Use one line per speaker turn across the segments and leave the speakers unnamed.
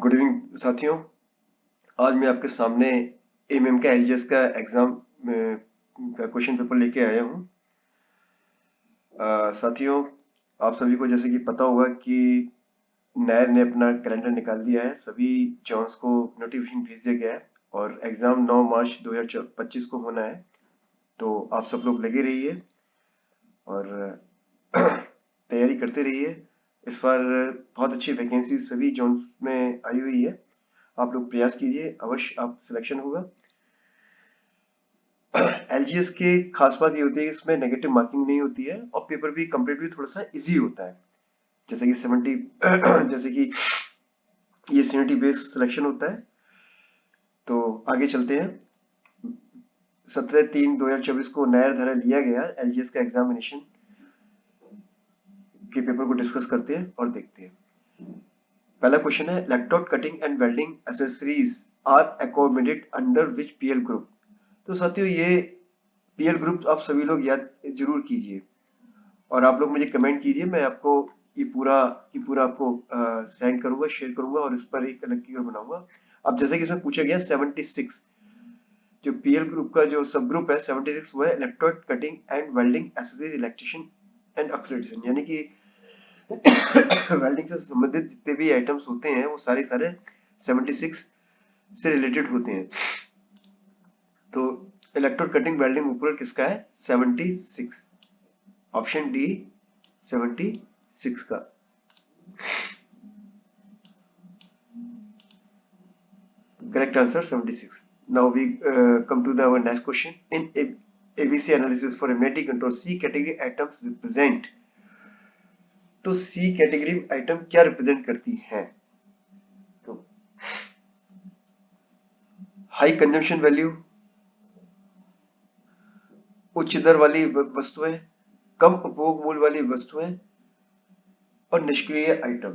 Good evening साथियों। आज मैं आपके सामने एमएम का एलजीएस का एग्जाम का क्वेश्चन पेपर लेके आया हूँ। साथियों, आप सभी को जैसे कि पता होगा कि नायर ने अपना कैलेंडर निकाल दिया है, सभी जॉन्स को नोटिफिकेशन भेज दिया गया है और एग्जाम 9 मार्च 2025 को होना है। तो आप सब लोग लगे रहिए और तैयारी करते रहिए। इस बार बहुत अच्छी वैकेंसी सभी जोन्स में आई हुई है। आप लोग प्रयास कीजिए, अवश्य आप सिलेक्शन होगा। एलजीएस की खास बात ये होती है कि इसमें नेगेटिव मार्किंग नहीं होती है और पेपर भी कंपेरेटिवली थोड़ा सा इजी होता है। जैसे कि 70 जैसे कि ये सीनियरिटी बेस्ड सिलेक्शन होता है। तो आगे चलते हैं। 17/3/2024 को नया धारा लिया गया एलजीएस का एग्जामिनेशन के पेपर को डिस्कस करते हैं और देखते हैं। पहला क्वेश्चन है, electrode cutting and welding accessories are accommodated under which PL group. तो साथियों, ये पीएल ग्रुप आप सभी लोग याद जरूर कीजिए और आप लोग मुझे कमेंट कीजिए। मैं आपको ये पूरा आपको सेंड करूंगा, शेयर करूंगा और इस पर एक अलग की बनाऊंगा। अब जैसे कि इसमें पूछा गया 76, जो पीएल ग्रुप का जो सब ग्रुप है 76, वो है electrode cutting and welding accessories electrician and acceleration, यानी कि वेल्डिंग से संबंधित जितने भी आइटम्स होते हैं वो सारे 76 से रिलेटेड होते हैं। तो इलेक्ट्रोड कटिंग वेल्डिंग ऊपर किसका है? 76, ऑप्शन डी 76 का। Correct answer 76. Now we come to our next question. In ABC analysis for MAT control, C category items represent. तो C कैटेगरी आइटम क्या रिप्रेजेंट करती हैं? तो हाई कंजम्पशन वैल्यू, उच्च दर वाली वस्तुएं, कम उपभोग मूल्य वाली वस्तुएं और निष्क्रिय आइटम।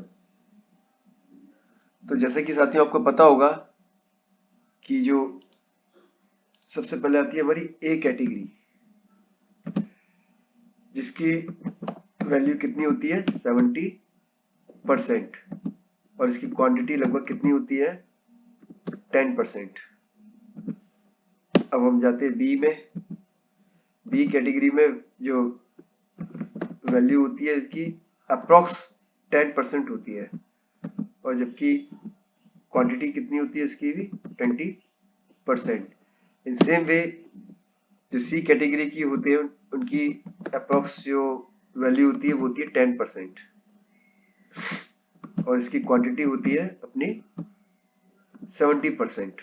तो जैसे कि साथियों आपको पता होगा कि जो सबसे पहले आती है हमारी ए कैटेगरी, जिसकी वैल्यू कितनी होती है? 70% और इसकी क्वांटिटी लगभग कितनी होती है? 10%। अब हम जाते हैं बी में। बी कैटेगरी में जो वैल्यू होती है इसकी अप्रोक्स 10% होती है और जबकि क्वांटिटी कितनी होती है इसकी भी? 20%। इन सेम वे जो सी कैटेगरी की होती है उनकी अप्रोक्स जो वैल्यू होती है वो होती है 10% और इसकी क्वांटिटी होती है अपनी 70%।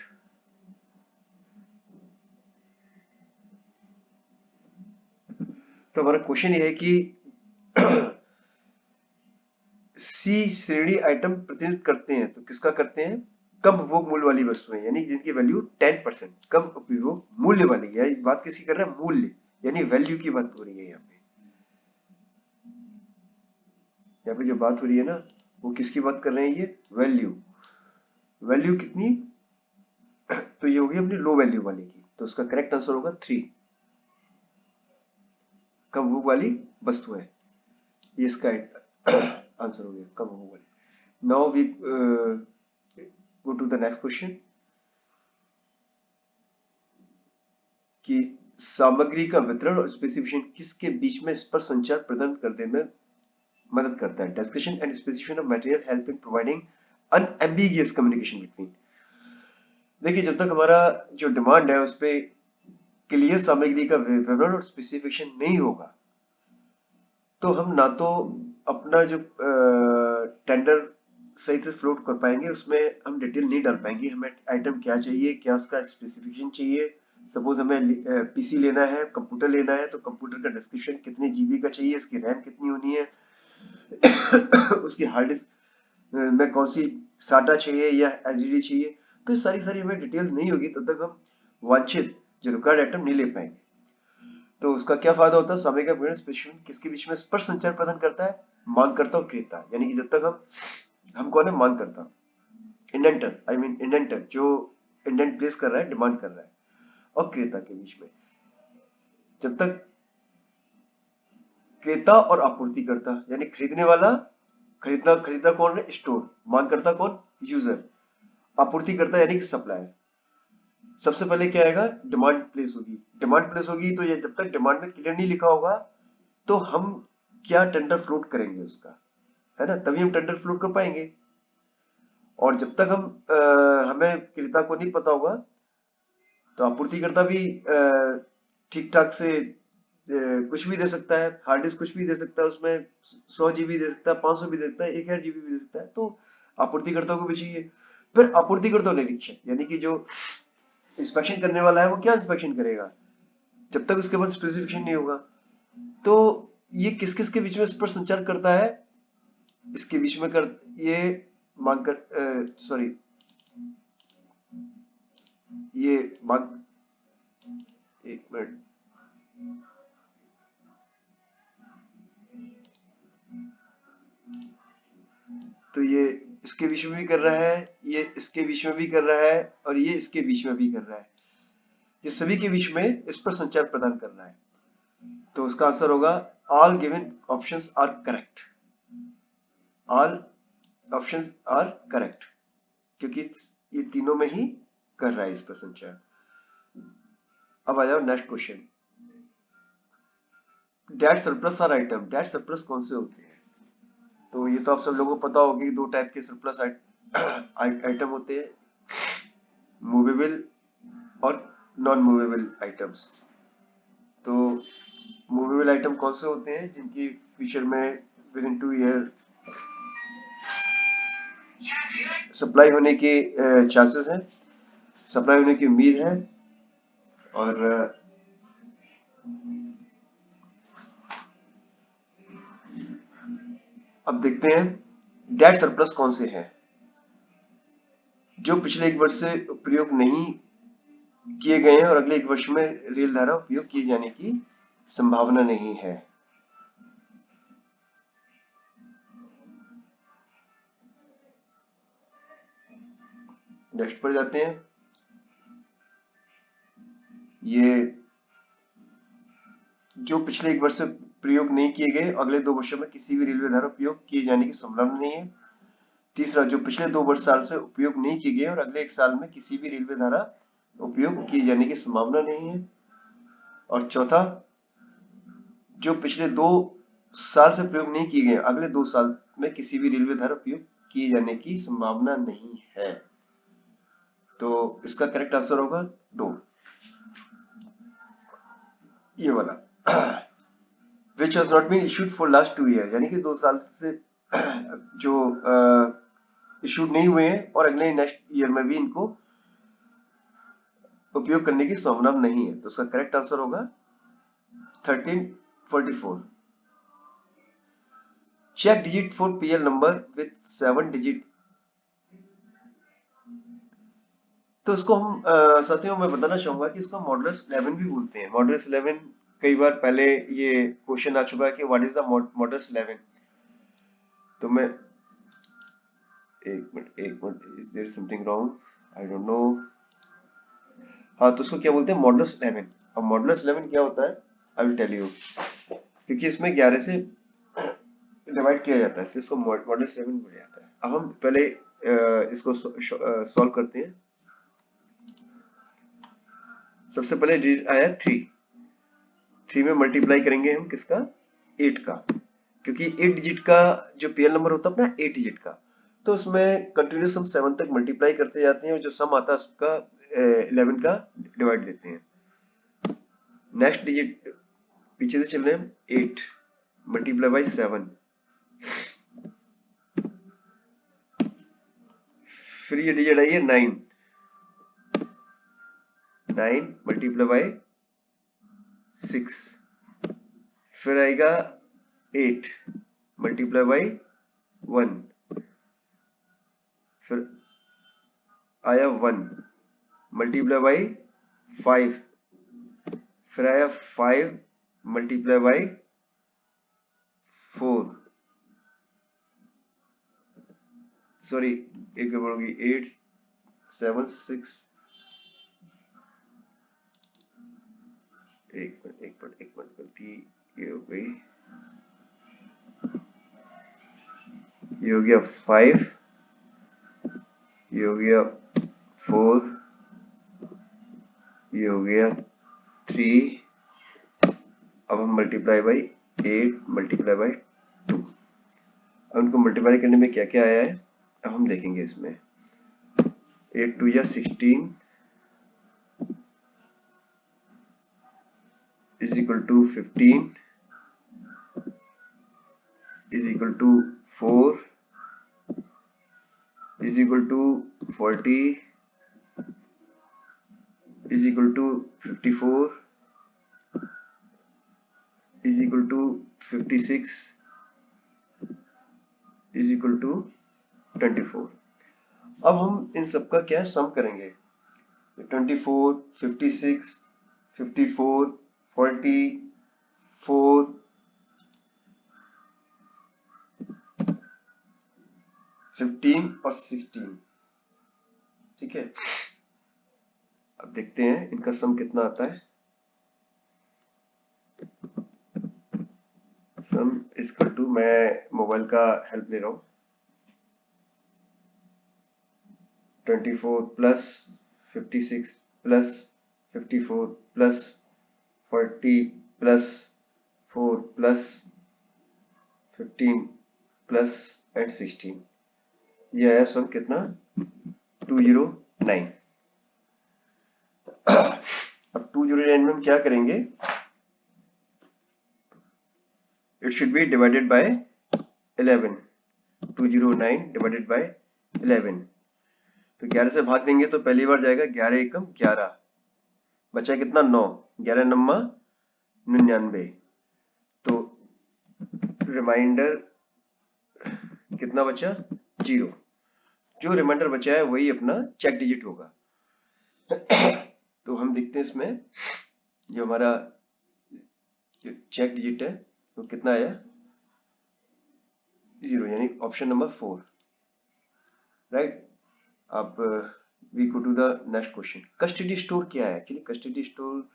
तो हमारा क्वेश्चन ये है कि सी श्रेणी आइटम प्रतिनिधित्व करते हैं, तो किसका करते हैं? कम उपभोग मूल्य वाली वस्तुएं, यानी जिनकी वैल्यू 10%, कम उपभोग मूल्य वाली। है बात किसी कर रहा है? मूल्य, यानी वैल्यू की बात हो रही है। यहाँ पे जो बात हो रही है ना, वो किसकी बात कर रहे हैं? ये वैल्यू। वैल्यू कितनी? तो ये होगी अपनी लो वैल्यू वाली की। तो उसका करेक्ट आंसर होगा 3, कम उपभोग वाली वस्तुएं। ये इसका आंसर हो गया, कम उपभोग वाली। Now we go to the next question कि सामग्री का वितरण और स्पेसिफिकेशन किसके बीच में स्पष्ट संचार प्रदान करने में मदद करता है? Discussion and specification of material help in providing unambiguous communication between. देखिए, जब तक हमारा जो डिमांड है उस पर क्लियर सामग्री का विवरण और स्पेसिफिकेशन नहीं होगा तो हम ना तो अपना जो टेंडर सही से फ्लोट कर पाएंगे, उसमें हम डिटेल नहीं डाल पाएंगे। हमें आइटम क्या चाहिए, क्या उसका स्पेसिफिकेशन चाहिए। सपोज हमें पीसी लेना है, कंप्यूटर लेना है, तो कंप्यूटर का डिस्क्रिप्शन कितने जीबी का चाहिए, उसकी रैम कितनी होनी है, उसकी हार्ड डिस्क में कौन सी साटा चाहिए या एलजीडी चाहिए। तो सारी हमें डिटेल नहीं होगी तब तक हम वांछित जो रिक्वायर्ड आइटम नहीं ले पाएंगे। तो उसका क्या फायदा होता है? समय का विवरण स्पेसिफिकेशन किसके बीच में स्पष्ट संचार प्रदान करता है? मांगकर्ता और क्रेता, यानी कि जब तक हम कौन है? मांगकर्ता, इंडेंटर, आई मीन इंडेंटर जो इंडेंट प्लेस कर रहा है, डिमांड कर रहा है, और क्रेता के बीच में। जब तक क्रेता और आपूर्तिकर्ता, यानी खरीदने वाला, खरीदना कौन है? स्टोर। मांगकर्ता कौन? यूजर। आपूर्तिकर्ता यानी कि सप्लायर। सबसे पहले क्या आएगा, डिमांड प्लेस होगी। डिमांड प्लेस होगी तो ये जब तक डिमांड में क्लियर नहीं लिखा होगा तो हम क्या टेंडर फ्लोट करेंगे उसका, है ना, तभी हम टेंडर फ्लोट कर पाएंगे। और जब तक हमें क्रेता को नहीं पता होगा तो आपूर्तिकर्ता भी ठीक ठाक से कुछ भी दे सकता है, हार्ड डिस्क कुछ भी दे सकता है, उसमें 100 GB दे सकता है, 500 भी दे सकता है, 1000 GB भी दे सकता है। तो आपूर्तिकर्ता को भी चाहिए। फिर आपूर्तिकर्ता और निरीक्षक यानी कि जो इंस्पेक्शन करने वाला है वो क्या इंस्पेक्शन करेगा जब तक उसके पास स्पेसिफिकेशन नहीं होगा। तो ये किस किस के बीच में इस पर संचार करता है, इसके बीच में कर ये मांग कर सॉरी ये मांग, एक मिनट, तो ये इसके बीच में भी कर रहा है, ये इसके बीच में भी कर रहा है, और ये इसके बीच में भी कर रहा है। ये सभी के बीच में इस पर संचार प्रदान करना है। तो उसका आंसर होगा all given options are correct. All options are correct, क्योंकि ये तीनों में ही कर रहा है इस पर संचार। अब आ जाओ नेक्स्ट क्वेश्चन। डेट सरप्लस और आइटम। डेट सरप्लस कौन से होते हैं? तो ये तो आप सब लोगों को पता होगी, दो टाइप के सरप्लस आइटम होते हैं, मूवेबल और नॉन मूवेबल आइटम्स। तो मूवेबल आइटम कौन से होते हैं जिनकी फ्यूचर में विद इन 2 ईयर सप्लाई होने के चांसेस हैं, सप्लाई होने की उम्मीद है। और अब देखते हैं डेट सरप्लस कौन से हैं जो पिछले एक वर्ष से प्रयोग नहीं किए गए हैं और अगले एक वर्ष में रेल धारा उपयोग किए जाने की संभावना नहीं है। नेक्स्ट पर जाते हैं। ये जो पिछले एक वर्ष से प्रयोग नहीं किए गए, अगले 2 वर्षों में किसी भी रेलवे धारा उपयोग किए जाने की संभावना नहीं है। तीसरा, जो पिछले 2 वर्ष साल से उपयोग नहीं किए गए और अगले एक साल में किसी भी रेलवे धारा उपयोग किए जाने की संभावना नहीं है। और चौथा, जो पिछले 2 साल से प्रयोग नहीं किए गए, अगले 2 साल में किसी भी रेलवे धारा उपयोग किए जाने की संभावना नहीं है। तो इसका करेक्ट आंसर होगा 2, ये वाला। Which has not been issued for last 2 year, यानी कि 2 साल से जो इशूड नहीं हुए हैं और अगले नेक्स्ट ईयर में भी इनको उपयोग करने की संभावना नहीं है। तो उसका करेक्ट आंसर होगा 1344। Check digit for PL number with 7 digit. तो इसको हम साथियों मैं बताना चाहूंगा कि इसको मॉडुलस 11 भी बोलते हैं। मॉडुलस 11 कई बार पहले ये क्वेश्चन आ चुका है कि व्हाट इज द मॉडुलस 11। तो मैं एक minute, is there something wrong, I don't know. हाँ, तो उसको क्या बोलते हैं, मॉडुलस 11। अब मॉडुलस 11 क्या होता है, आई विल टेल यू, क्योंकि इसमें 11 से डिवाइड किया जाता है इसलिए इसको मॉडुलस 11 बोला जाता है। अब हम पहले इसको सॉल्व करते हैं। सबसे पहले डिजिट आया 3 में मल्टीप्लाई करेंगे हम किसका, 8 का, क्योंकि 8 डिजिट का जो पीएल नंबर होता है अपना 8 डिजिट का, तो उसमें कंटिन्यूस हम 7 तक मल्टीप्लाई करते जाते हैं और जो सम आता है उसका 11 का डिवाइड देते हैं। नेक्स्ट डिजिट पीछे से चल रहे हैं, 8 मल्टीप्लाई बाई 7, फिर ये डिजिट आई है 9 मल्टीप्लाई बाई 6, फिर आएगा 8 मल्टीप्लाई बाई 1, फिर आया 1 मल्टीप्लाई बाई 5, फिर आया 5 मल्टीप्लाई बाई 4, सॉरी एक गड़बड़ होगी, 8 7 6, एक मिनट गलती ये हो गई, ये हो गया 5, ये हो गया 4, ये हो गया 3, अब हम मल्टीप्लाई बाई 8 मल्टीप्लाई बाई 2। अब उनको मल्टीप्लाई करने में क्या क्या आया है अब हम देखेंगे इसमें। 8 2 या 16 is equal to 15 is equal to 4 is equal to 40 is equal to 54 is equal to 56 is equal to 24। अब हम इन सब का क्या सम करेंगे। 24 56 54 40 4 15 और 16, ठीक है। अब देखते हैं इनका सम कितना आता है। सम इक्वल टू, मैं मोबाइल का हेल्प ले रहा हूँ, 24 plus 56 plus 54 plus 40 plus 4 plus 15 plus and 16, यह है सम कितना 209। अब 209 में हम क्या करेंगे, it should be divided by 11। 209 divided by 11, तो 11 से भाग देंगे तो पहली बार जाएगा 11 एकम 11, बचा कितना 9, 11 नम्मा 99, तो रिमाइंडर कितना बचा 0। जो रिमाइंडर बचा है वही अपना चेक डिजिट होगा। तो हम देखते हैं इसमें जो हमारा जो चेक डिजिट है तो कितना आया 0, यानी ऑप्शन नंबर 4, राइट। अब we go to the next question. Custody store क्या है। एक्चुअली कस्टडी स्टोर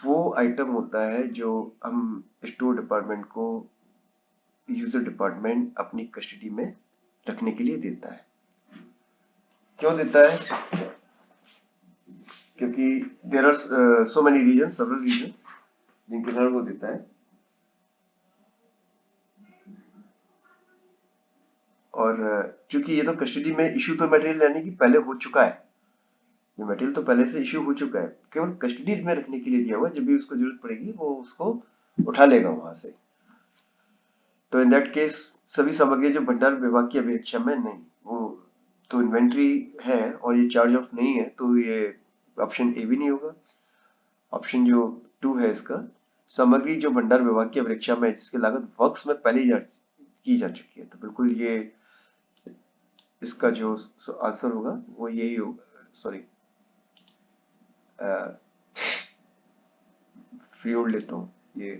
वो आइटम होता है जो हम स्टोर डिपार्टमेंट को यूजर डिपार्टमेंट अपनी कस्टडी में रखने के लिए देता है। क्यों देता है, क्योंकि there are so many reasons, several reasons जिनके कारण वो देता है। और चूंकि ये तो कस्टडी में इश्यू तो मटेरियल यानी कि पहले हो चुका है, ये मटेरियल तो पहले से इश्यू हो चुका है, केवल कस्टडी में रखने के लिए दिया हुआ, जब भी उसको जरूरत पड़ेगी वो उसको उठा लेगा वहां से। तो इन दैट केस सभी सामग्री जो भंडार विभाग की अपेक्षा में नहीं, वो तो इन्वेंट्री है और ये चार्ज ऑफ नहीं है, तो ये ऑप्शन ए भी नहीं होगा। ऑप्शन जो 2 है इसका, सामग्री जो भंडार विभाग की अपेक्षा में जिसकी लागत वर्क्स में पहले ही की जा चुकी है, तो बिल्कुल ये इसका जो आंसर होगा वो यही होगा। सॉरी, फ्यूल लेता हूँ ये,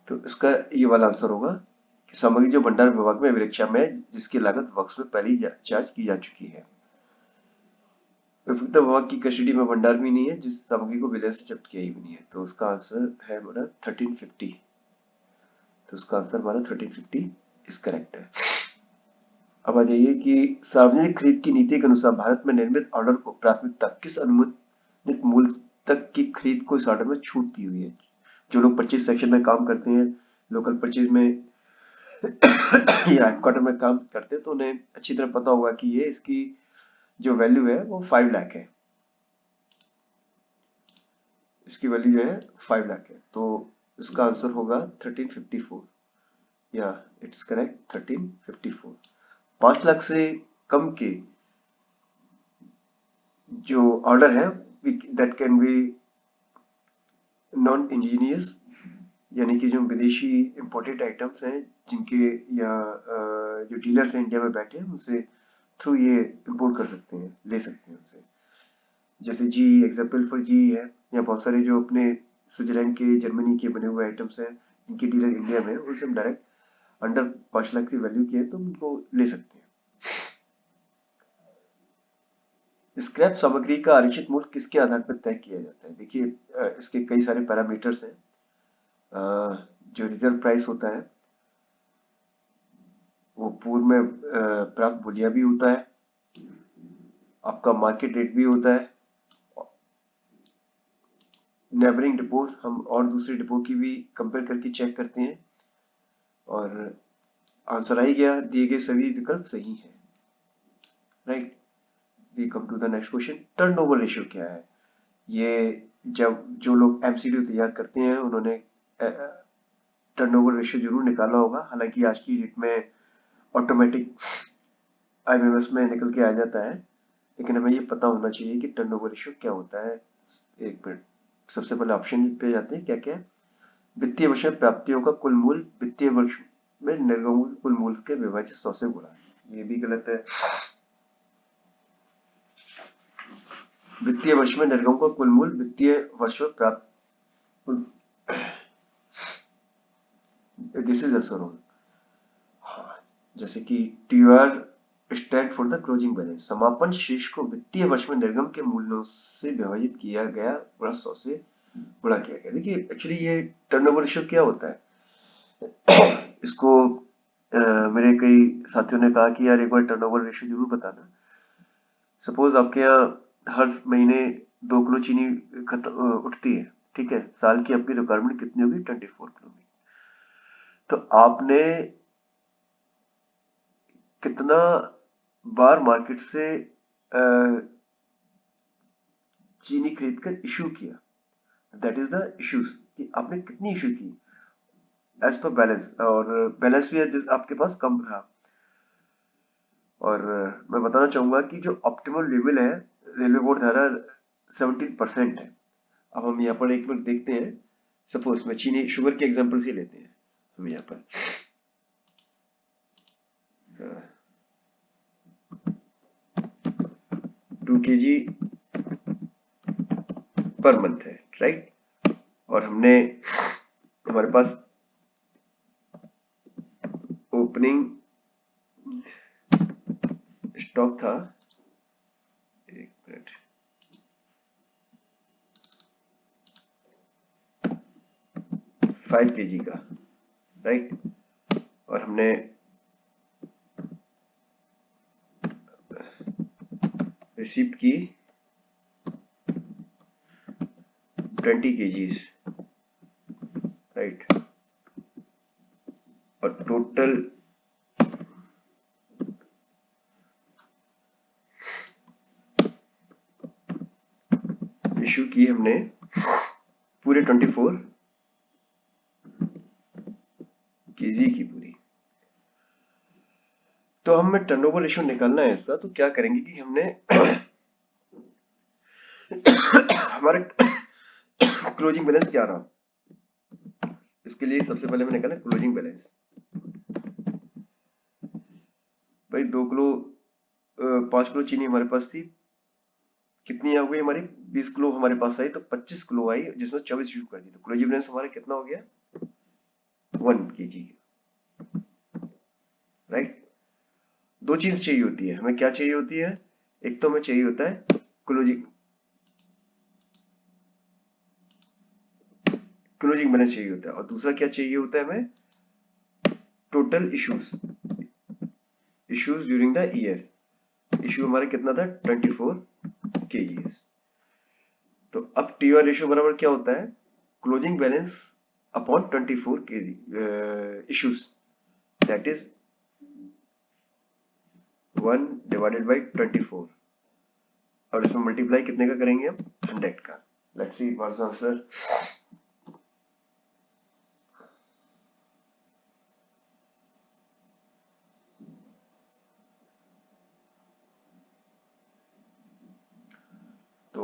तो इसका ये वाला आंसर होगा कि सामग्री जो भंडार विभाग में अभिरक्षा में जिसकी लागत वर्क्स में पहले ही चार्ज की जा चुकी है। उपयुक्त विभाग की कस्टडी में भंडार भी नहीं है जिस सामग्री को विलय से जब्त किया ही भी नहीं है, तो उसका आंसर है हमारा 1350। तो उसका आंसर हमारा 1350 इस करेक्ट है। अब आ जाइए कि सार्वजनिक खरीद की नीति के अनुसार भारत में निर्मित ऑर्डर को प्राथमिकता किस अनुमानित मूल्य तक की खरीद को इस ऑर्डर में छूट दी हुई है। जो लोग परचेज सेक्शन में काम करते हैं, लोकल परचेज में या हेडक्वार्टर में काम करते हैं, तो उन्हें अच्छी तरह पता होगा कि ये इसकी जो वैल्यू है वो 5 लाख है, इसकी वैल्यू जो है 5 लाख है, तो इसका आंसर होगा 1354। या इट्स करेक्ट 1354। 5 लाख से कम के जो ऑर्डर है that can be non Angénieux, यानी कि जो विदेशी इंपोर्टेड आइटम्स हैं जिनके या जो डीलर्स हैं इंडिया में बैठे हैं उनसे थ्रू ये इंपोर्ट कर सकते हैं, ले सकते हैं उनसे। जैसे जी एग्जाम्पल फॉर जी है, या बहुत सारे जो अपने स्विट्जरलैंड के जर्मनी के बने हुए आइटम्स हैं जिनके डीलर इंडिया में है, उनसे हम डायरेक्ट अंडर 5 लाख की वैल्यू की है तो उनको ले सकते हैं। स्क्रैप सामग्री का आरक्षित मूल्य किसके आधार पर तय किया जाता है। देखिए इसके कई सारे पैरामीटर्स हैं, जो रिजर्व प्राइस होता है वो पूर्व में प्राप्त मूल्य भी होता है, आपका मार्केट रेट भी होता है, नेबरिंग डिपो हम और दूसरे डिपो की भी कंपेयर करके चेक करते हैं, और आंसर आ ही गया, दिए गए सभी विकल्प सही हैं, right. We come to the next question, turnover ratio क्या है? ये जब जो लोग एमसीक्यू तैयार करते हैं उन्होंने टर्नओवर रेशियो जरूर निकाला होगा, हालांकि आज की डेट में ऑटोमेटिक आईएमएस में निकल के आ जाता है, लेकिन हमें ये पता होना चाहिए कि टर्नओवर रेशियो क्या होता है। एक मिनट, सबसे पहले ऑप्शन पे जाते हैं, क्या क्या है? वित्तीय वर्ष में प्राप्तियों का कुल मूल्य वित्तीय वर्ष में निर्गमों के कुल मूल्य के विभाजित 100 से गुणा, ये भी गलत है। वित्तीय वर्ष में निर्गमों का कुल मूल्य वित्तीय वर्ष में प्राप्त, दिस इज आल्सो रॉन्ग। हाँ, जैसे कि TR stand for the closing balance, समापन शेष को वित्तीय वर्ष में निर्गम के मूल्यों से विभाजित किया गया गुणा 100 से गुणा किया गया। देखिए एक्चुअली ये टर्नओवर रेशियो क्या होता है इसको मेरे कई साथियों ने कहा कि यार एक बार टर्नओवर रेशियो जरूर बताना। सपोज आपके यहाँ हर महीने 2 किलो चीनी उठती है, ठीक है, साल की आपकी रिक्वायरमेंट कितनी होगी? 24 किलो की। तो आपने कितना बार मार्केट से चीनी खरीद कर इश्यू किया, दैट इज द इश्यूज, कि आपने कितनी इश्यू की एज पर बैलेंस, और बैलेंस भी आपके पास कम रहा। और मैं बताना चाहूंगा कि जो ऑप्टिमल लेवल है रेलवे बोर्ड धारा 17% है। अब हम यहाँ पर एक मिनट देखते हैं, सपोज मैं चीनी शुगर के एग्जांपल से लेते हैं, हम यहाँ पर 2 kg पर मंथ है, राइट, और हमने हमारे पास ओपनिंग स्टॉक था, एक मिनट, 5 kg का, राइट, और हमने रिसीव की 20 kgs, राइट, और टोटल इश्यू की हमने पूरे 24 kg की पूरी। तो हमें टर्नओवर रेशियो निकालना है इसका, तो क्या करेंगे कि हमने हमारे क्लोजिंग बैलेंस क्या रहा, इसके लिए सबसे पहले मैंने निकाला क्लोजिंग बैलेंस। भाई 2 किलो 5 किलो चीनी हमारे पास थी, कितनी आ गई हमारी? 20 किलो हमारे पास आई, तो 25 किलो आई जिसमें 24 इशू कर दी, तो क्लोजिंग बैलेंस हमारा कितना हो गया? 1 kg, राइट। दो चीज चाहिए होती है हमें, क्या चाहिए होती है? एक तो हमें चाहिए होता है क्लोजिंग बैलेंस चाहिए होता है, और दूसरा क्या चाहिए होता है हमें? Total issues during the year. Issue हमारा कितना था? 24 kg। तो अब टी आर रेशियो बराबर क्या होता है? Closing balance upon 24 kg issues, that is 1 divided by 24, और इसमें मल्टीप्लाई कितने का करेंगे हम? 100 का। Let's see what's the answer. तो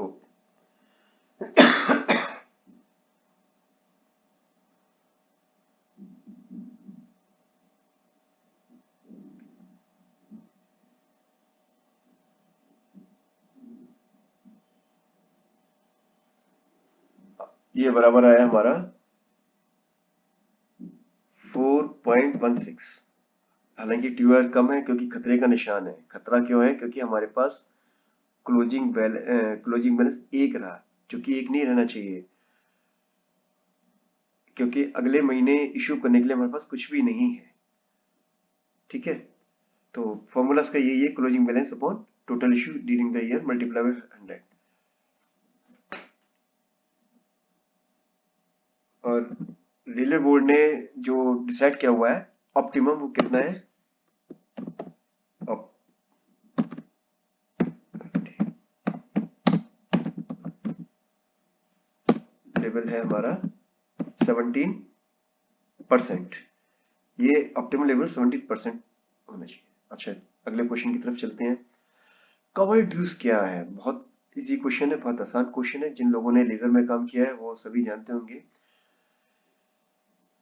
ये बराबर आया हमारा 4.16। हालांकि ट्यूआर कम है क्योंकि खतरे का निशान है। खतरा क्यों है? क्योंकि हमारे पास क्लोजिंग बैलेंस एक रहा, जो कि एक नहीं रहना चाहिए। क्योंकि अगले महीने इशू करने के लिए हमारे पास कुछ भी नहीं है। ठीक है, तो फॉर्मूला इसका यही है, closing balance upon total issue during the year multiply by 100। और रेलवे बोर्ड ने जो डिसाइड किया हुआ है ऑप्टिमम, वो कितना है, लेवल है हमारा 17%। ये ऑप्टिमम लेवल 17% होना चाहिए। अच्छा, अगले क्वेश्चन की तरफ चलते हैं। कवर ड्यूज क्या है? बहुत इजी क्वेश्चन है, बहुत आसान क्वेश्चन है। जिन लोगों ने लेजर में काम किया है वो सभी जानते होंगे।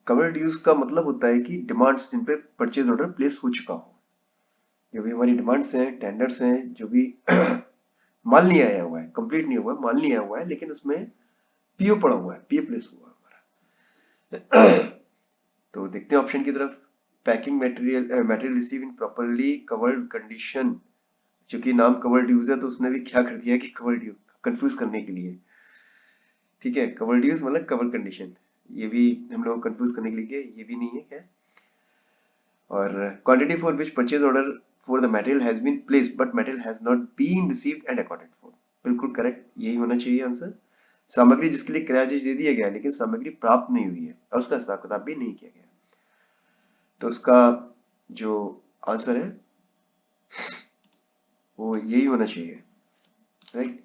कवर ड्यूज का मतलब होता है कि डिमांड्स जिन पे परचेज ऑर्डर प्लेस हो चुका हो। जो भी हमारी डिमांड्स हैं, टेंडर्स हैं, जो भी माल नहीं आया हुआ है, कंप्लीट नहीं हुआ है, माल नहीं आया हुआ है, लेकिन उसमें पीओ पड़ा हुआ है, पीओ प्लेस हुआ है हमारा। तो देखते हैं ऑप्शन की तरफ। Packing material, material receive in properly covered condition. क्योंकि नाम कवर्ड ड्यूज है तो उसने भी क्या कर दिया कि कवर्ड ड्यूज कंफ्यूज करने के लिए। ठीक है, कवर्ड ड्यूज मतलब कवर कंडीशन, ये भी हम लोग कंफ्यूज करने के लिए, ये भी नहीं है क्या। और quantity for which purchase order for the material has been placed but material has not been received and accounted for. बिल्कुल करेक्ट, यही होना चाहिए आंसर। सामग्री जिसके लिए क्रय आदेश दे दिया गया लेकिन सामग्री प्राप्त नहीं हुई है और उसका हिसाब किताब भी नहीं किया गया, तो उसका जो आंसर है वो यही होना चाहिए, राइट।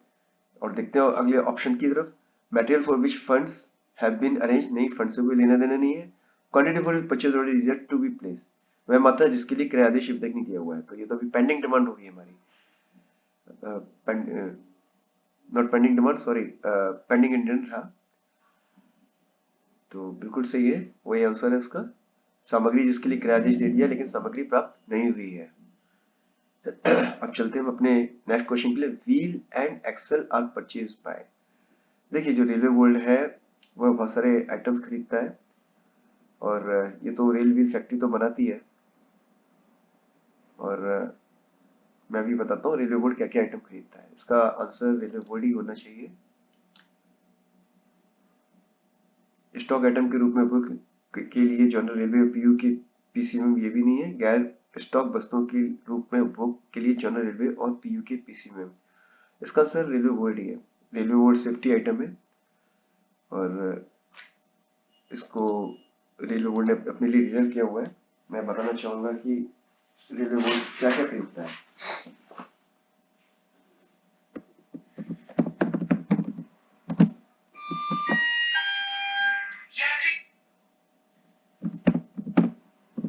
और देखते हैं अगले ऑप्शन की तरफ। Material for which funds have been arrange, नहीं, फंड से कोई लेना देना नहीं है। Quantity for which purchase order is yet to be place, वह मात्रा जिसके लिए क्रय आदेश अभी तक नहीं दिया हुआ है, तो ये तो अभी पेंडिंग डिमांड होगी हमारी। Not pending demand, sorry, pending intent था, तो बिल्कुल सही है, वही आंसर है उसका। सामग्री जिसके लिए क्रय आदेश दे दिया लेकिन सामग्री प्राप्त नहीं हुई है। अब चलते हैं हम अपने नेक्स्ट क्वेश्चन के लिए। Wheel and axle are purchase by. देखिए, जो रेलवे बोर्ड है वह बहुत सारे आइटम्स खरीदता है, और ये तो रेल व्हील फैक्ट्री तो बनाती है, और मैं भी बताता हूँ रेलवे बोर्ड क्या क्या आइटम खरीदता है। इसका आंसर रेलवे बोर्ड ही होना चाहिए। स्टॉक आइटम के रूप में उपयोग के लिए जनरल रेलवे और पीयू के पीसीएम, ये भी नहीं है। गैर स्टॉक वस्तुओं के रूप में उपभोग के लिए जनरल रेलवे और पीयू के पीसीएम, इसका आंसर रेलवे बोर्ड ही है। रेलवे बोर्ड सेफ्टी आइटम है, और इसको रेलवे बोर्ड ने अपने लिए रिजर्व किया हुआ है। मैं बताना चाहूंगा कि रेलवे बोर्ड क्या क्या खरीदता है।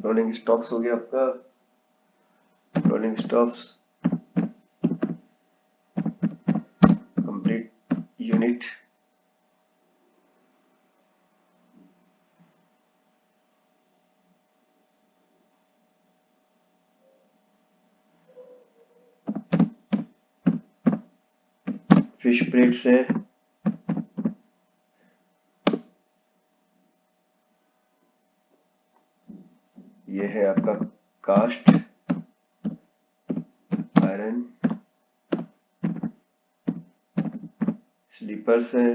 रोलिंग स्टॉक्स हो गया आपका, rolling stocks, complete unit, fish plates है, ये है आपका कास्ट आयरन, स्लीपर्स है,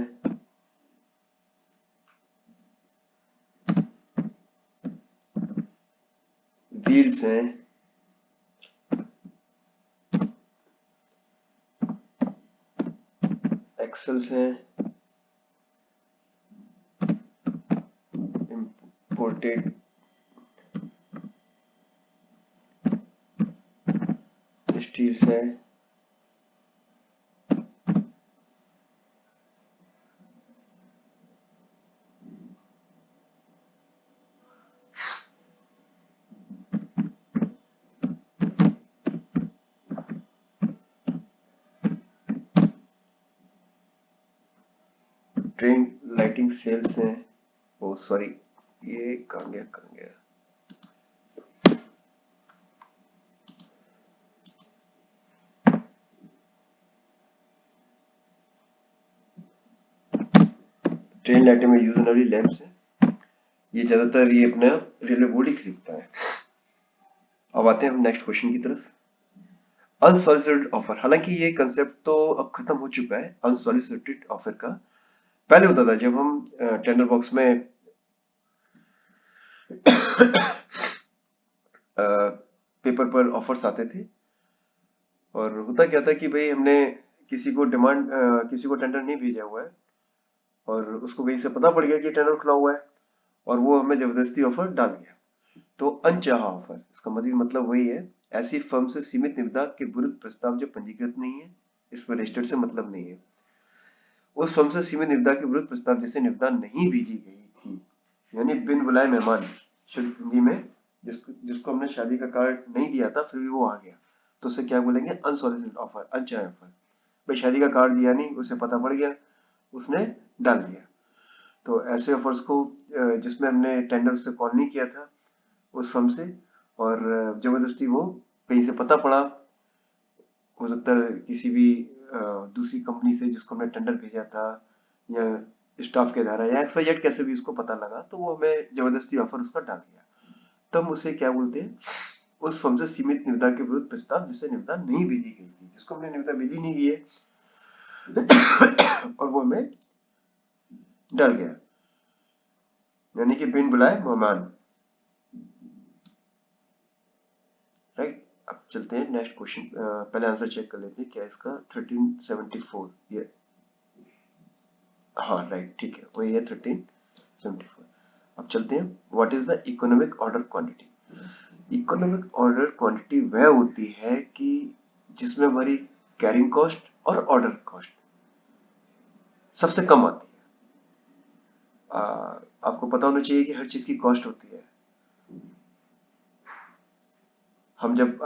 व्हील्स हैं, एक्सल्स हैं, इंपोर्टेड स्टील्स हैं, ट्रेन लाइटिंग सेल्स हैं। ओ सॉरी, ये कहाँ गया कहाँ गया, ट्रेन लाइटिंग में यूज होने वाली लैंप्स है। ये ज्यादातर ये अपना रेलवे बोर्ड ही खरीदता है। अब आते हैं हम नेक्स्ट क्वेश्चन की तरफ। अनसॉलिसिटेड ऑफर, हालांकि ये कंसेप्ट तो अब खत्म हो चुका है अनसॉलिसिटेड ऑफर का। पहले होता था जब हम टेंडर बॉक्स में पेपर पर ऑफर्स आते थे और होता क्या था कि भाई हमने किसी को टेंडर नहीं भेजा हुआ है और उसको कहीं से पता पड़ गया कि टेंडर खुला हुआ है और वो हमें जबरदस्ती ऑफर डाल गया। तो अनचाहा ऑफर, इसका मतलब वही है, ऐसी फर्म से सीमित निविदा के विरुद्ध प्रस्ताव जो पंजीकृत नहीं है, इसमें रजिस्टर्ड से मतलब नहीं है। उस फर्म से सीमित निविदा के विरुद्ध प्रस्ताव जिसे निविदा नहीं भेजी गई थी, यानी बिन बुलाए मेहमान, शुद्ध हिंदी में जिसको हमने शादी का कार्ड नहीं दिया था फिर भी वो आ गया, तो उसे क्या बोलेंगे? अनसॉलिसिटेड ऑफर, अनचाहे ऑफर। भाई शादी का कार्ड दिया नहीं, उसे पता पड़ गया, उसने डाल दिया। तो ऐसे ऑफर्स को जिसमें हमने टेंडर से कॉल नहीं किया था उस फर्म से और जबरदस्ती वो कहीं से पता पड़ा, हो सकता है किसी भी दूसरी कंपनी से जिसको हमने टेंडर भेजा था या स्टाफ के द्वारा या XYZ कैसे भी उसको पता लगा, तो वो हमें जबरदस्ती ऑफर उसका डाल दिया। तो हम उसे क्या बोलते हैं? उस फर्म से सीमित निविदा के विरुद्ध प्रस्ताव जिसे निविदा नहीं भेजी गई थी, जिसको हमने निविदा भेजी नहीं गई है और वो हमें डल गया, यानी कि बिन बुलाए मेहमान। राइट, अब चलते हैं नेक्स्ट क्वेश्चन। पहले आंसर चेक कर लेते हैं क्या इसका 1374 ये, हाँ राइट ठीक है वही है 1374। अब चलते हैं, what is the economic order quantity? Economic order quantity वह होती है कि जिसमें हमारी कैरिंग कॉस्ट और ऑर्डर कॉस्ट सबसे कम आती है। आपको पता होना चाहिए कि हर चीज की कॉस्ट होती है। हम जब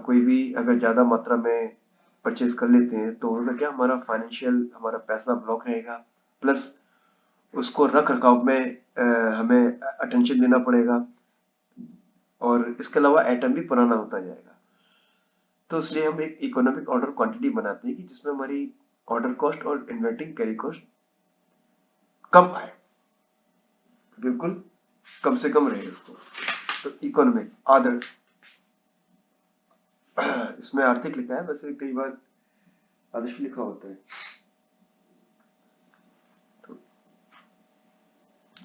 कोई भी अगर ज्यादा मात्रा में परचेज कर लेते हैं तो होगा क्या, हमारा फाइनेंशियल हमारा पैसा ब्लॉक रहेगा, प्लस उसको रख रखाव में हमें अटेंशन देना पड़ेगा और इसके अलावा आइटम भी पुराना होता जाएगा। तो इसलिए हम एक इकोनॉमिक ऑर्डर क्वांटिटी बनाते हैं कि जिसमें हमारी ऑर्डर कॉस्ट और इन्वेंटिंग कैरी कॉस्ट कम आए, बिल्कुल कम से कम रहे उसको। तो इकोनॉमिक आदर इसमें आर्थिक लिखा है, वैसे कई बार आदर्श लिखा होता है। तो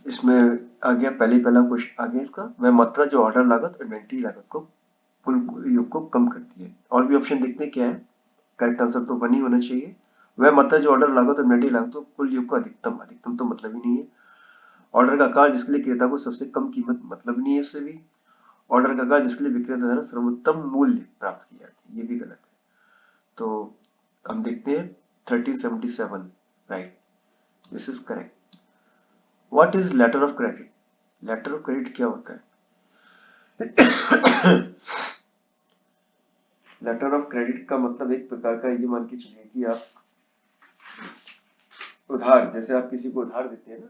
इसमें आ गया पहला क्वेश्चन आ गया इसका, वह मात्रा जो ऑर्डर लागत इन्वेंट्री लागत को कुल योग को कम करती है। और भी ऑप्शन देखते हैं क्या है, करेक्ट आंसर तो वन ही होना चाहिए। वह मात्रा जो ऑर्डर लागत और इन्वेंट्री लागत को कुल योग को अधिकतम, अधिकतम तो मतलब ही नहीं है। ऑर्डर का आकार जिसके लिए क्रेता को सबसे कम कीमत, मतलब ही नहीं है इससे भी। ऑर्डर का आकार जिसके लिए विक्रेता द्वारा सर्वोत्तम मूल्य प्राप्त किया जाता है, ये भी गलत है। तो हम देखते हैं 1377, right, this is correct. What is letter of credit? Letter of credit क्या होता है? लेटर ऑफ क्रेडिट का मतलब एक प्रकार का ये मान के चलिए कि आप उधार, जैसे आप किसी को उधार देते हैं ना,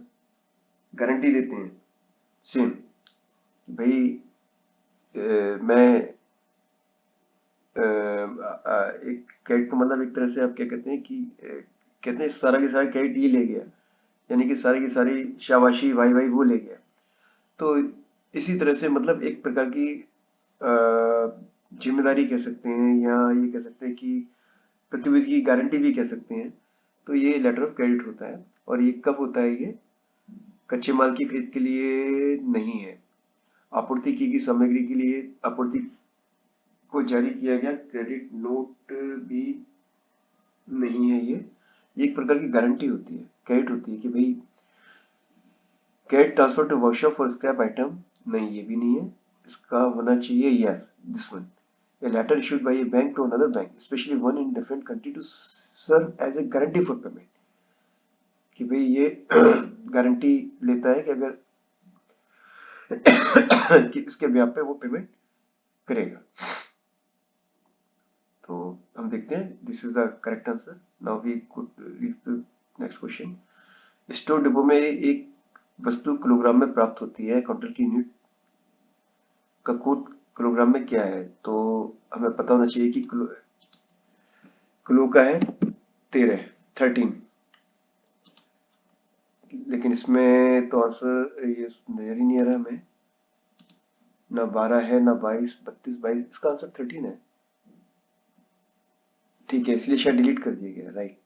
गारंटी देते हैं, सेम भाई मैं एक क्रेडिट का मतलब एक तरह से आप क्या कहते हैं कि कहते हैं सारा की सारा क्रेडिट ये ले गया, यानी कि सारी की सारी शाबाशी वाई वाई वो ले गया। तो इसी तरह से मतलब एक प्रकार की जिम्मेदारी कह सकते हैं या ये कह सकते हैं कि प्रतिनिधि की गारंटी भी कह सकते हैं। तो ये लेटर ऑफ क्रेडिट होता है और ये कब होता है? ये कच्चे माल की खरीद के लिए नहीं है, आपूर्ति की गई सामग्री के लिए आपूर्ति को जारी किया गया क्रेडिट नोट भी नहीं है। ये एक प्रकार की गारंटी होती है, क्रेडिट होती है कि भाई credit transfer to workshop for scrap item, नहीं ये भी नहीं है। इसका होना चाहिए yes, this one, a letter issued by a bank to another bank, especially one in different country to serve as a guarantee for payment, कि भाई ये गारंटी लेता है कि अगर कि इसके ब्याह पे वो पेमेंट करेगा। तो हम देखते हैं this is the correct answer. Now we could read the next question. Store depot में एक वस्तु किलोग्राम में प्राप्त होती है, क्विंटल की यूनिट का कोड किलोग्राम में क्या है? तो हमें पता होना चाहिए कि किलो का है 13, लेकिन इसमें तो आंसर ये नजर ही नहीं आ रहा हमें, ना 12 है ना 22, 32, 22, इसका आंसर 13 है। ठीक है, इसलिए शायद डिलीट कर दिया गया, right.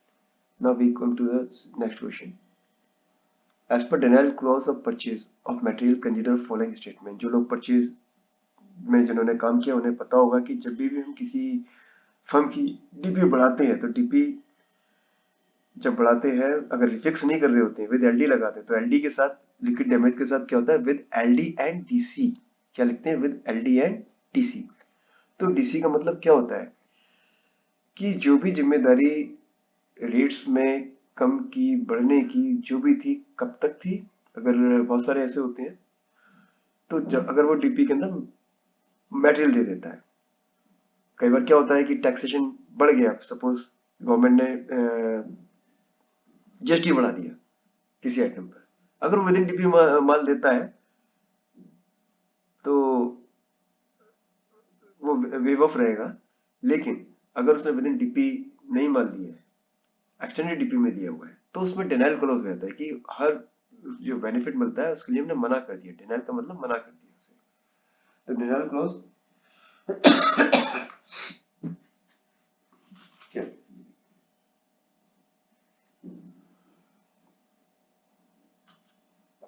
Now we come to the next question. As per denial clause of purchase of material consider following statement. जो लोग परचेज में जिन्होंने काम किया उन्हें पता होगा कि जब भी हम किसी फर्म की डीपी बढ़ाते हैं तो डीपी जब बढ़ाते हैं अगर फिक्स नहीं कर रहे होते हैं विद एलडी लगाते हैं तो एलडी के साथ लिक्विड डैमेज के साथ क्या होता है विद एलडी एंड डीसी। क्या लिखते हैं विद एलडी एंड डीसी। तो डीसी का मतलब क्या होता है कि जो भी जिम्मेदारी रेट्स में कम की बढ़ने की जो भी थी कब तक थी। अगर बहुत सारे ऐसे होते हैं तो जब अगर वो डीपी के अंदर मटेरियल दे देता है। कई बार क्या होता है कि टैक्सेशन बढ़ गया, सपोज गवर्नमेंट ने जीएसटी बढ़ा दिया किसी आइटम पर। अगर वो विद इन डीपी माल देता है तो वो वेव ऑफ रहेगा। लेकिन अगर उसने विद इन डीपी नहीं माल दिया है, एक्सटेंडेड डीपी में दिया हुआ है, तो उसमें डिनाइल क्लॉज रहता है कि हर जो बेनिफिट मिलता है उसके लिए हमने मना कर दिया। डिनाइल का मतलब मना कर दिया उसे। तो डिनाइल क्लॉज क्या,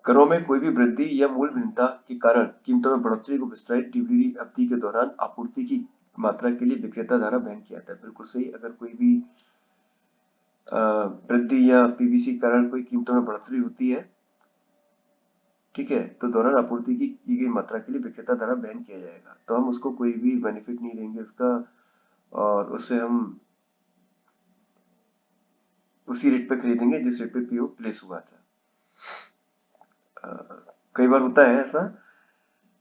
करों में कोई भी वृद्धि या मूल्य भिन्नता के कारण कीमतों में बढ़ोतरी को विस्तारित डिलीवरी अवधि के दौरान आपूर्ति की मात्रा के लिए विक्रेता द्वारा बहन किया जाता है। बिल्कुल सही। अगर कोई भी वृद्धि या पीवीसी के कारण कोई कीमतों में बढ़ोतरी होती है, ठीक है, तो दौरान आपूर्ति की गई मात्रा के लिए विक्रेता द्वारा बहन किया जाएगा। तो हम उसको कोई भी बेनिफिट नहीं देंगे उसका, और उससे हम उसी रेट पे खरीदेंगे जिस रेट पे पीओ प्लेस हुआ था। कई बार होता है ऐसा,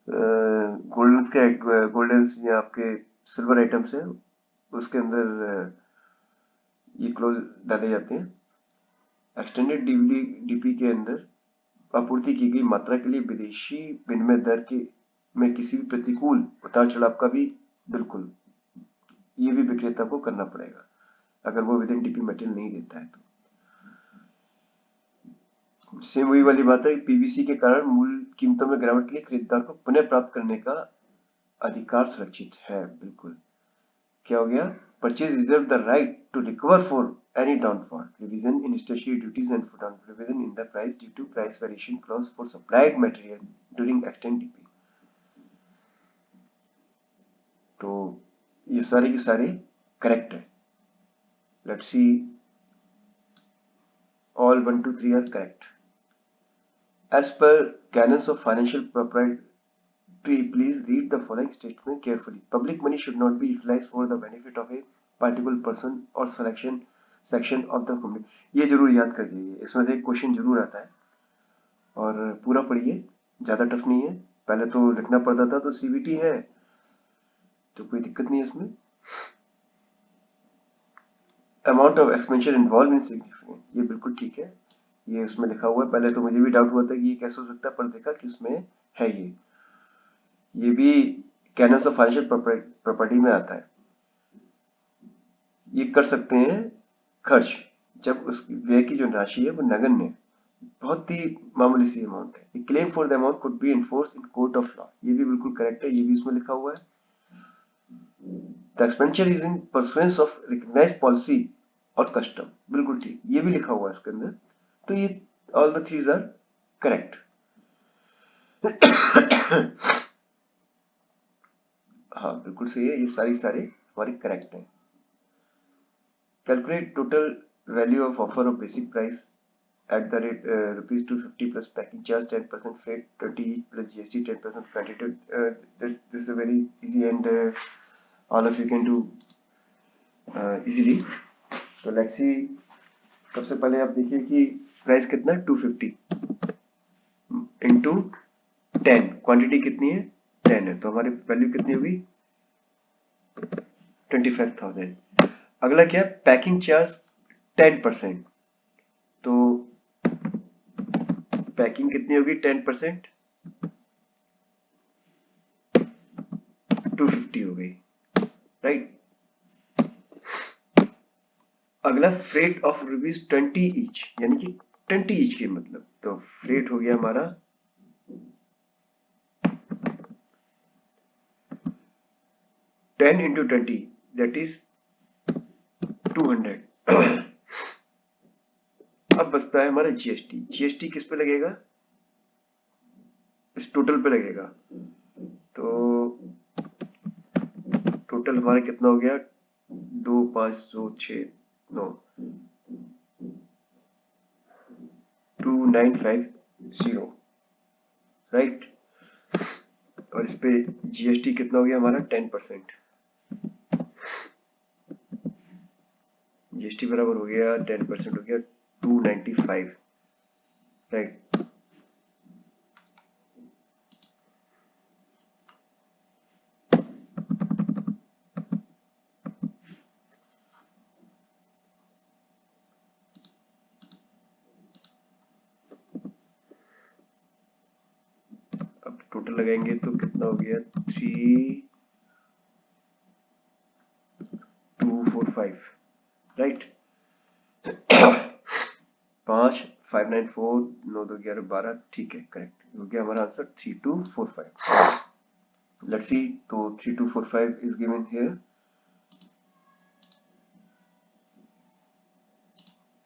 गोल्डन के गोल्डन या आपके सिल्वर आइटम्स है उसके अंदर ये क्लोज डाले जाते हैं। एक्सटेंडेड डीपी के अंदर आपूर्ति की गई मात्रा के लिए विदेशी विनिमय दर के में किसी भी प्रतिकूल उतार चढ़ाव का भी बिल्कुल ये भी विक्रेता को करना पड़ेगा अगर वो विद इन डीपी मटेरियल नहीं देता है तो। सेम वही वाली बात है, पीवीसी के कारण मूल कीमतों में गिरावट के लिए खरीदार को पुनः प्राप्त करने का अधिकार सुरक्षित है। बिल्कुल। क्या हो गया, purchase reserve the right to recover for any downfall, revision in statutory duties and for down revision in the price due to price variation clause for supplied material during extend DP। तो ये सारे की सारे correct है। Let's see, all 1 2 3 are correct as per canons of financial propriety। Please read the following statement carefully। Public money should not be utilized for the benefit of a particular person or section of the community। ये जरूर याद करिए, इसमें से एक question जरूर आता है और पूरा पढ़िए, ज्यादा टफ नहीं है। पहले तो लिखना पड़ता था, तो सीबीटी है तो कोई दिक्कत नहीं है इसमें। Amount of expansion involve in significant, ये बिल्कुल ठीक है, ये उसमें लिखा हुआ है। पहले तो मुझे भी डाउट हुआ था कि ये कैसे हो सकता है, पर देखा कि इसमें है। ये भी कैनन्स ऑफ फाइनेंशियल प्रॉपर्टी में आता है। ये कर सकते हैं खर्च जब उस व्यय की जो राशि है वो नगण्य है, बहुत ही मामूली सी अमाउंट है। Claim for the amount could be enforce in court of law, ये भी बिल्कुल करेक्ट है, ये भी इसमें लिखा हुआ है। The expenditure is in pursuance of recognised policy और कस्टम, बिल्कुल ठीक, ये भी लिखा हुआ है इसके अंदर। तो ये all the threes are correct. हाँ बिल्कुल सही है, ये सारे हमारे करेक्ट हैं। Calculate total value of offer of basic price at the rate rupees 250 plus packing charge 10% freight 20 each plus GST 10% credited। This is a very easy and all of you can do easily। तो let's see, सबसे पहले आप देखिए कि price कितना है 250 into 10, quantity कितनी है 10 है, तो हमारी वैल्यू कितनी होगी 25,000। अगला क्या है, पैकिंग चार्ज 10%, तो पैकिंग कितनी होगी 10%, 250 हो गई, राइट। अगला फ्रेट ऑफ रुपीज 20 ईच, यानी कि 20 ईच के मतलब, तो फ्रेट हो गया हमारा 10 इंटू 20 दैट इज 200। अब बचता है हमारा जीएसटी। जीएसटी किस पे लगेगा? इस टोटल पे लगेगा। तो टोटल हमारा कितना हो गया? 2 5 2 6 9 2950, राइट। और इस पे जीएसटी कितना हो गया हमारा? 10%। जीएसटी बराबर हो गया 10% हो गया 295, राइट। अब टोटल लगाएंगे तो कितना हो गया? 3245, राइट। 5 594 9 2 11 12, ठीक है, करेक्ट हो गया हमारा आंसर 3245। लेट्स सी, तो 3245 is given here.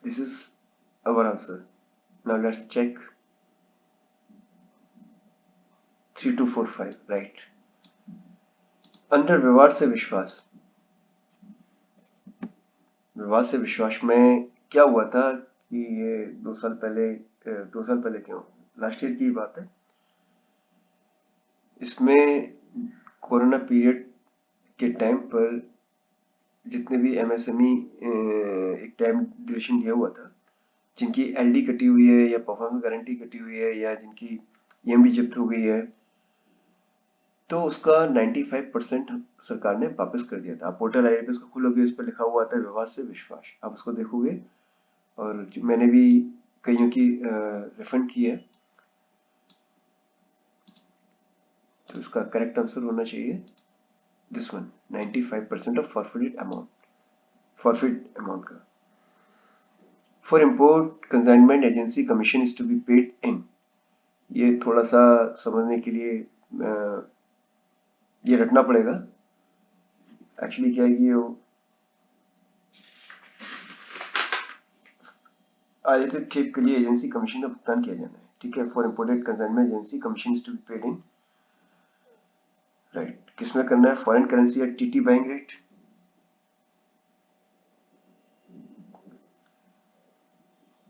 This is our answer. Now let's check 3245, right. Under व्यवहार से विश्वास। व्यवहार से विश्वास में क्या हुआ था कि ये 2 साल पहले, 2 साल पहले क्यों, लास्ट ईयर की बात है। इसमें कोरोना पीरियड के टाइम पर जितने भी एमएसएमई एक टाइम ड्यूरेशन दिया हुआ था, जिनकी एलडी कटी हुई है या परफॉर्मेंस गारंटी कटी हुई है या जिनकी ईएमडी जब्त हो गई है, तो उसका 95% सरकार ने वापस कर दिया था। आप पोर्टल आई उसको खोलोगे, उस पर लिखा हुआ था व्यवहार से विश्वास, आप उसको देखोगे। और मैंने भी कईयों की रिफंड की है। तो इसका करेक्ट आंसर होना चाहिए this one, 95% of forfeited amount, forfeit amount का। For import consignment agency commission is to be paid in. ये थोड़ा सा समझने के लिए ये रटना पड़ेगा। एक्चुअली क्या है कि आयातित खेप के लिए एजेंसी कमीशन का भुगतान किया जाना है, ठीक है। For imported consignment agency commission is to be paid in, right. किसमें करना है? Foreign currency at TT buying rate,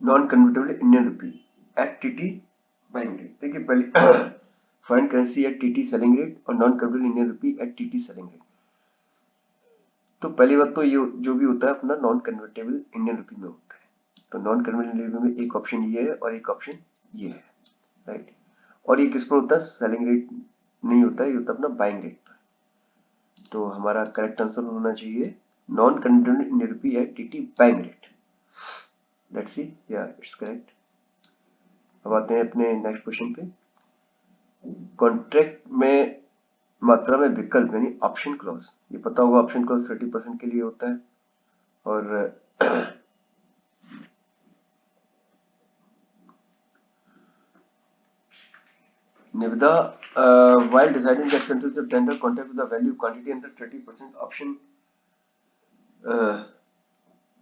non convertible Indian rupee at TT buying rate. देखिए पहले foreign currency at TT selling rate और non convertible Indian rupee at TT selling rate. तो पहली बात तो ये जो भी होता है अपना नॉन कन्वर्टेबल इंडियन रुपी में होता है। तो नॉन कन्वर्टेबल इंडियन रुपी में एक ऑप्शन ये है और एक ऑप्शन ये है, राइट। और ये किस पर होता है? सेलिंग रेट नहीं होता है, ये होता है अपना बाइंग रेट पर। तो हमारा करेक्ट आंसर होना चाहिए non convertible Indian rupee at TT buying rate. Let's see, या इट्स करेक्ट। अब आते हैं अपने नेक्स्ट क्वेश्चन पे। कॉन्ट्रैक्ट में मात्रा में विकल्प यानी ऑप्शन क्लॉज, ये पता होगा ऑप्शन क्लॉज 30% के लिए होता है। और निविदा, while deciding the acceptance of tender contract with the value quantity and the 30% option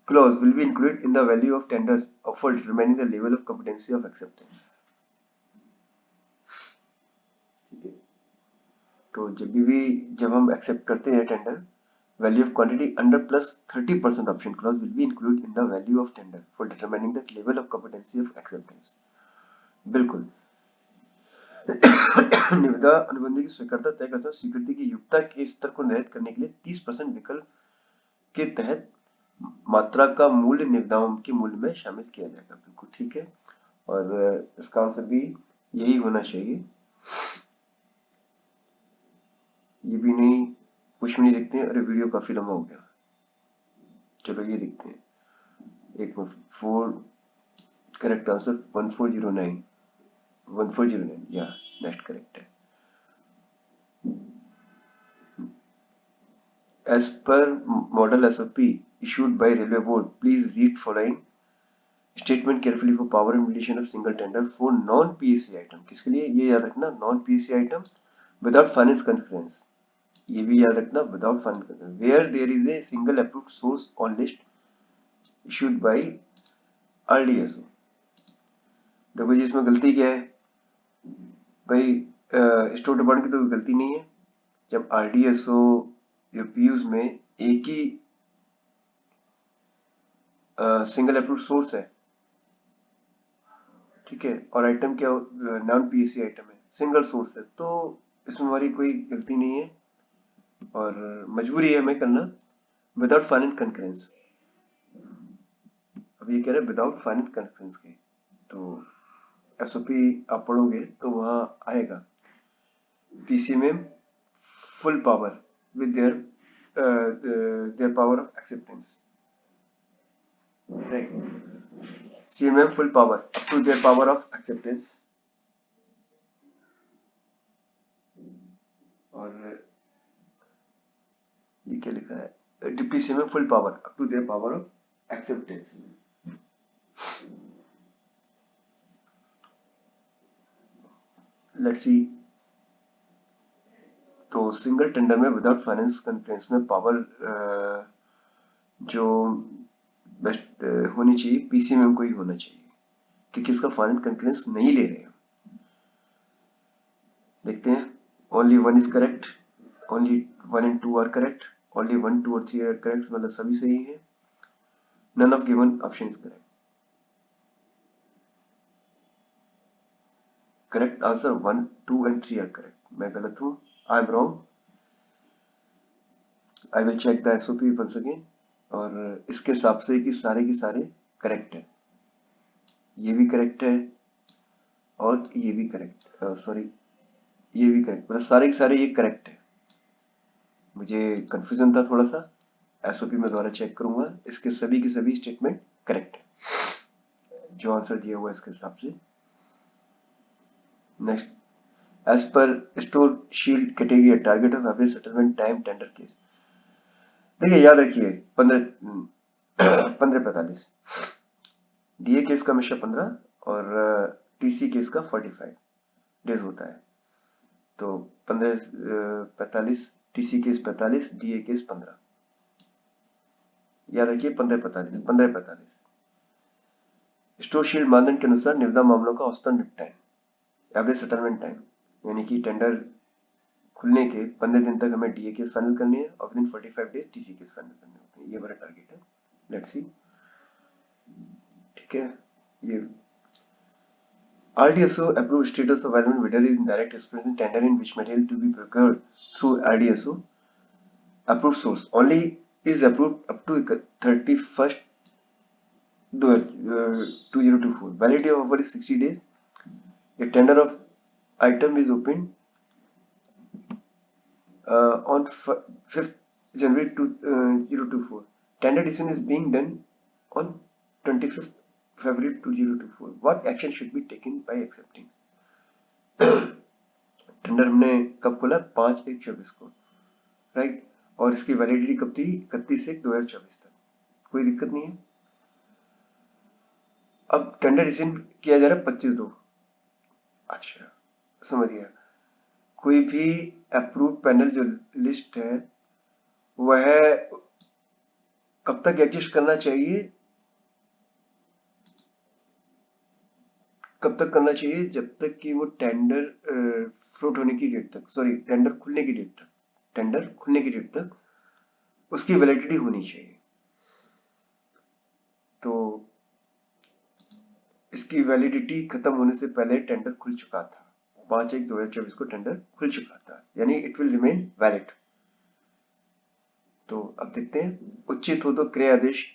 clause will be included in the value of tender offer determining the level of competency of acceptance, ठीक है। तो जब हम accept करते हैं tender, value of quantity under plus 30% option clause will be included in the value of tender for determining the level of competency of acceptance। बिल्कुल। निविदा अनुबंध की स्वीकृति तय करता है स्वीकृति की योग्यता के स्तर को निर्धारित करने के लिए 30% विकल्प के तहत मात्रा का मूल्य निविदाओं के मूल्य में शामिल किया जाएगा। बिल्कुल ठीक है। और इसका आंसर भी यही होना चाहिए। ये भी नहीं, कुछ भी नहीं देखते हैं। अरे वीडियो काफी लंबा हो गया, चलो ये देखते हैं। एक 4 करेक्ट आंसर 1409, 1409 या नेक्स्ट करेक्ट है। As per model SOP issued by Railway Board, please read following statement carefully for power implementation of single tender for non-PSC item। किसके लिए? ये याद रखना, non-PSC item without finance concurrence। ये भी याद रखना, without finance concurrence where there is a single approved source on list issued by RDSO। देखो जी इसमें गलती क्या है भाई, स्टोर डिपार्टमेंट की तो गलती नहीं है। जब RDSO या PUs में एक ही सिंगल अप्रूव सोर्स है, ठीक है, और आइटम क्या नॉन PSC आइटम है, सिंगल सोर्स है, तो इसमें हमारी कोई गलती नहीं है और मजबूरी है हमें करना विदाउट फाइनेंस कंकरेंस। अब ये कह रहे हैं विदाउट फाइनेंस कंकरेंस के, तो SOP आप पढ़ोगे तो वहां आएगा PC में full power with their power of acceptance, right? CMM full power up to their power of acceptance, और ये क्या लिखा है DPCMM full power up to their power of acceptance। Let's see. तो सिंगल टेंडर में without finance concurrence में power जो best होनी चाहिए PCMM को ही होना चाहिए, क्योंकि इसका फाइनेंस कंकरेंस नहीं ले रहे हैं। देखते हैं, only one is correct, only 1 and 2 are correct, only 1, 2 और 3 आर करेक्ट, मतलब सभी सही है। None of given option is correct. Correct answer 1, 2 and 3 are correct. मैं गलत हूँ, I am wrong. I will check the SOP once again, और इसके हिसाब से कि सारे के सारे करेक्ट है, ये भी करेक्ट है और ये भी करेक्ट, सॉरी ये भी करेक्ट, मतलब सारे के सारे ये करेक्ट है। मुझे कंफ्यूजन था थोड़ा सा, SOP में दोबारा चेक करूंगा, इसके सभी के सभी स्टेटमेंट करेक्ट है जो आंसर दिया हुआ है इसके हिसाब से। Next, as per store shield category target of average settlement time tender case. देखिए याद रखिए 15:45 DA केस का हमेशा 15 और TC केस का 45 डेज होता है। तो 15:45 TC केस 45, DA केस 15। याद रखिए 15:45। स्टोर शील्ड मानदंड के अनुसार निविदा मामलों का औसतन निपटान एवरेज सेटलमेंट टाइम, यानी कि टेंडर खुलने के 15 दिन तक हमें DA केस फाइनल करनी है और within 45 days TC case final करने होते हैं। ये हमारा टारगेट है। लेट्स सी, ठीक है। ये RDSO approved status of element bidder is in direct expression tender in which material to be procured through RDSO approved source only is approved up to 31st 2024. Validity of offer is 60 days. A tender of item is opened on 5th January 2024. Tender decision is being done on 25th February 2024. What action should be taken by accepting? Tender हमने कब खोला? 5/1/24 को, right, और इसकी validity कब थी? 31/1/2024 तक। कोई दिक्कत नहीं है। अब टेंडर डिसीजन किया जा रहा है 25/2। अच्छा, समझ गया। कोई भी अप्रूव पैनल जो लिस्ट है वह कब तक एडजस्ट करना चाहिए? कब तक करना चाहिए? जब तक कि वो टेंडर फ्लोट होने की डेट तक, सॉरी टेंडर खुलने की डेट तक, टेंडर खुलने की डेट तक उसकी वैलिडिटी होनी चाहिए। तो इसकी वैलिडिटी खत्म होने से पहले टेंडर खुल चुका था, 5/1/2024 को टेंडर खुल चुका था, यानी इट विल रिमेन वैलिड। तो अब देखते हैं, उचित हो तो क्रय आदेश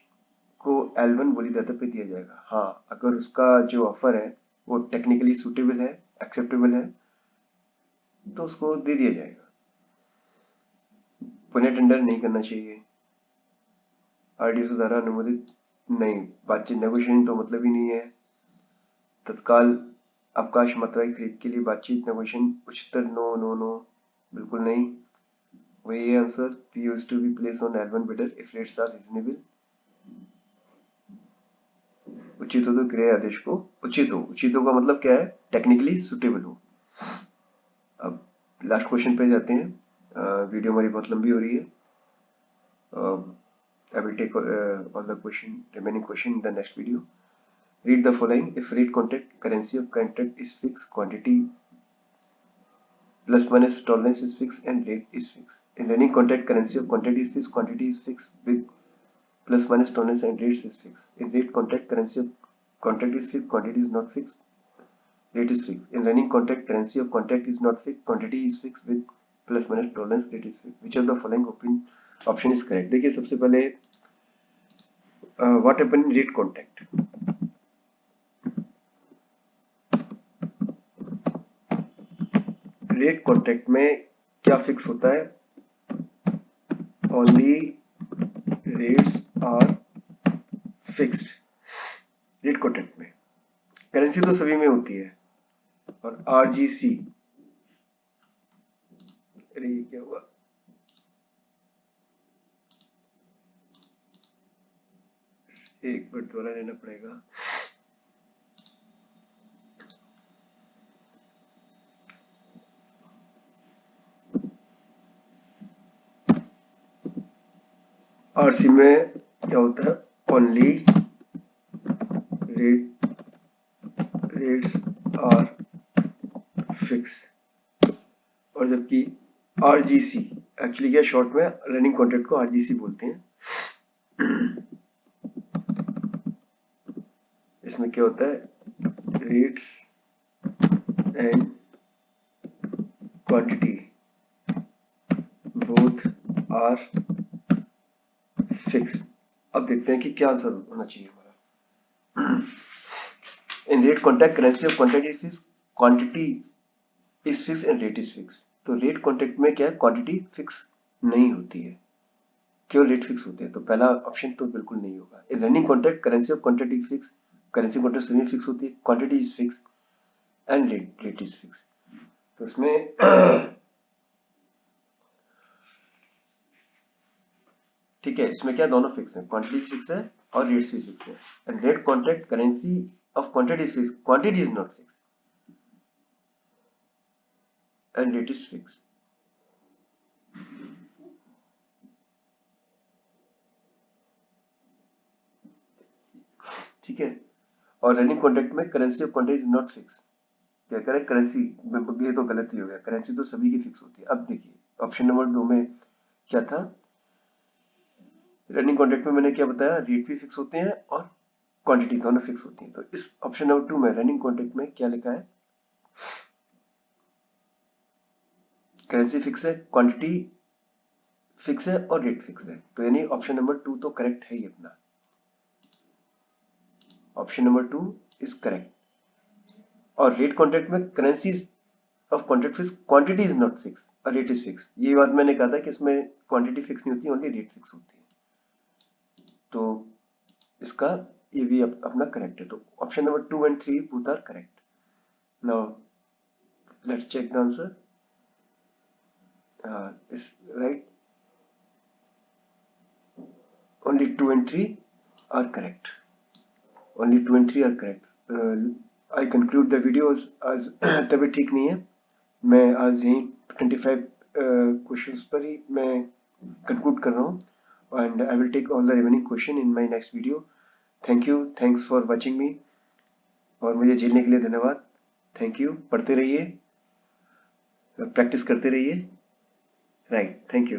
को L1 बोलीदाता पे दिया जाएगा। हाँ, अगर उसका जो ऑफर है वो टेक्निकली सुटेबल है, एक्सेप्टेबल है, तो उसको दे दिया जाएगा। पुनः टेंडर नहीं करना चाहिए, RDSO द्वारा अनुमोदित नहीं, बातचीत नेगोशिएशन तो मतलब ही नहीं है। तत्काल अवकाश मात्रा की खरीद के लिए बातचीत नेगोशिएशन उच्चतर, नो नो नो, बिल्कुल नहीं। वही answer, POs to be placed on L1 bidder if rates are reasonable। उचित हो तो क्रय आदेश को, उचित हो का मतलब क्या है? टेक्निकली सुटेबल हो। अब लास्ट क्वेश्चन पे जाते हैं, वीडियो हमारी बहुत लंबी हो रही है। I will take all the remaining question in the next video. Read the following. If rate contract, currency of contract is fixed, quantity plus minus tolerance is fixed, and rate is fixed. In lending contract, currency of contract is fixed, quantity is fixed with plus minus tolerance, and rates is fixed. In rate contract, currency of contract is fixed, quantity is not fixed, rate is fixed. In lending contract, currency of contract is not fixed, quantity is fixed with plus minus tolerance, rate is fixed. Which of the following option is correct? देखिए सबसे पहले what happen in rate contract. Rate contract में क्या fix होता है? Only rates are fixed rate contract में। Currency तो सभी में होती है। और आरजीसी, अरे ये क्या हुआ? एक मिनट दोबारा लेना पड़ेगा। आरसी में क्या होता है? Only rates are fixed. और जबकि आरजीसी एक्चुअली क्या शॉर्ट में रनिंग कॉन्ट्रैक्ट को आरजीसी बोलते हैं। इसमें क्या होता है? Rates and quantity both are fixed. अब देखते हैं कि क्या आंसर होना चाहिए हमारा। In rate contract, currency of contract is fixed, quantity is fixed and rate is fixed. तो रेट कॉन्ट्रैक्ट में क्या है? क्वांटिटी फिक्स नहीं होती है, केवल रेट फिक्स होते हैं। तो पहला ऑप्शन तो बिल्कुल नहीं होगा। इन running contract, currency of contract is fix, currency contract सभी फिक्स होती है, quantity is fixed and rate is fixed. तो इसमें ठीक है, इसमें क्या दोनों फिक्स है, क्वांटिटी फिक्स है और रेट्स भी फिक्स है। And rate contract, currency of contract is fixed, quantity is not fix and rate is fix. ठीक है। और रनिंग कॉन्ट्रैक्ट में currency of contract is not fix. क्या करें? करेंसी, ये तो गलत ही हो गया, करेंसी तो सभी की फिक्स होती है। अब देखिए ऑप्शन नंबर 2 में क्या था? रनिंग कॉन्ट्रैक्ट में मैंने क्या बताया? रेट भी फिक्स होते हैं और क्वांटिटी दोनों फिक्स होती है। तो इस ऑप्शन नंबर 2 में रनिंग कॉन्ट्रैक्ट में क्या लिखा है? करेंसी फिक्स है, क्वांटिटी फिक्स है और रेट फिक्स है। तो यानी ऑप्शन नंबर 2 तो करेक्ट है ही अपना। Option number 2 is correct. और रेट कॉन्ट्रैक्ट में currency of contract fix, quantity is not fix और रेट इज फिक्स। ये बात मैंने कहा था कि इसमें क्वांटिटी फिक्स नहीं होती, ओनली रेट फिक्स होती है। तो इसका ये भी अपना करेक्ट है। तो option number 2 and 3 both are correct. Now let's check the answer. Is right. Only 2 and 3 are correct. Only 2 and 3 are correct. I conclude the videos as तबीयत ठीक नहीं है। मैं आज यहीं 25 क्वेश्चंस पर ही मैं conclude कर रहा हूँ। And I will take all the remaining question in my next video. Thank you. Thanks for watching me. और मुझे झेलने के लिए धन्यवाद। Thank you. पढ़ते रहिए, प्रैक्टिस करते रहिए। Right, thank you.